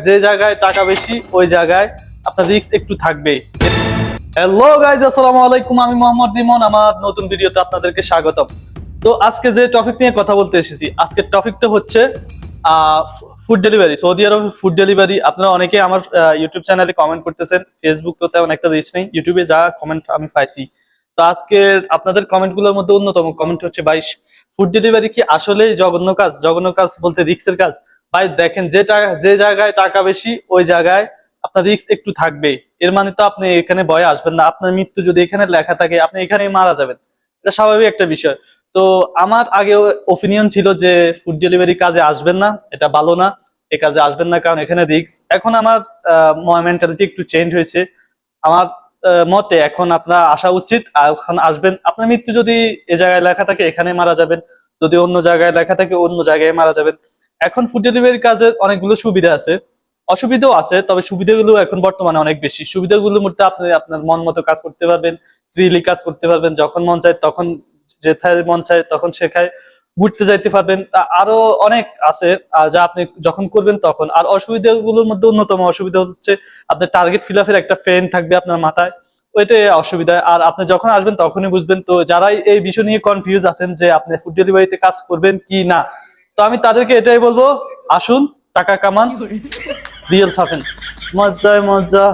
যে জায়গায় টাকা বেশি ওই জায়গায় আপনার রিস্ক একটু থাকবেই। হ্যালো গাইজ, আসসালামু আলাইকুম। আমি মোহাম্মদ রিমন, আমার নতুন ভিডিওতে আপনাদেরকে স্বাগতম। তো আজকে যে টপিক নিয়ে কথা বলতে এসেছি, আজকের টপিকটা হচ্ছে ফুড ডেলিভারি, সৌদি আরবে ফুড ডেলিভারি। আপনারা অনেকে আমার ইউটিউব চ্যানেলে কমেন্ট করতেছেন, ফেসবুক তো তেমন একটা রিচ নেই, ইউটিউবে যা কমেন্ট আমি পাইছি। তো আজকে আপনাদের কমেন্ট গুলোর মধ্যে অন্যতম কমেন্ট হচ্ছে, ভাই ফুড ডেলিভারি কি আসলে জঘন্য কাজ? জঘন্য কাজ বলতে রিস্কের কাজ। ভাই দেখেন, যে জায়গায় টাকা বেশি ওই জায়গায় আপনার রিস্ক একটু থাকবেই। এর মানে তো আপনি এখানে ভয়ে আসবেন না। আপনার মৃত্যু যদি এখানে লেখা থাকে, আপনি এখানেই মারা যাবেন, এটা স্বাভাবিক একটা বিষয়। তো আমার আগে ওপিনিয়ন ছিল যে ফুড ডেলিভারি কাজে আসবেন না, এটা ভালো না, এই কাজে আসবেন না, কারণ এখানে রিস্ক। এখন আমার মেন্টালিটি একটু চেঞ্জ হয়েছে। আমার মতে এখন আপনার আসা উচিত, আর এখন আসবেন। আপনার মৃত্যু যদি এ জায়গায় লেখা থাকে এখানে মারা যাবেন, যদি অন্য জায়গায় লেখা থাকে অন্য জায়গায় মারা যাবেন। এখন ফুড ডেলিভারি কাজের অনেকগুলো সুবিধা আছে, অসুবিধাও আছে, তবে সুবিধাগুলো এখন বর্তমানে অনেক বেশি। সুবিধাগুলোর মধ্যে আপনি আপনার মন মতো কাজ করতে পারবেন, ফ্রিলি কাজ করতে পারবেন, যখন মন চায় তখন, যেথায় মন চায় তখন সেখানে ঘুরতে যাইতে পারবেন। আরো অনেক আছে যা আপনি যখন করবেন তখন। আর অসুবিধাগুলোর মধ্যে অন্যতম অসুবিধা হচ্ছে আপনার টার্গেট ফিল আপের একটা ফেন থাকবে আপনার মাথায়, ওইটাই অসুবিধা। আর আপনি যখন আসবেন তখনই বুঝবেন। তো যারা এই বিষয় নিয়ে কনফিউজ আছেন যে আপনি ফুড ডেলিভারিতে কাজ করবেন কি না, তো আমি তাদেরকে এটাই বলবো, আসুন, টাকা কামান, রিয়েল ছাপেন, মজ্জায় মজ্জা।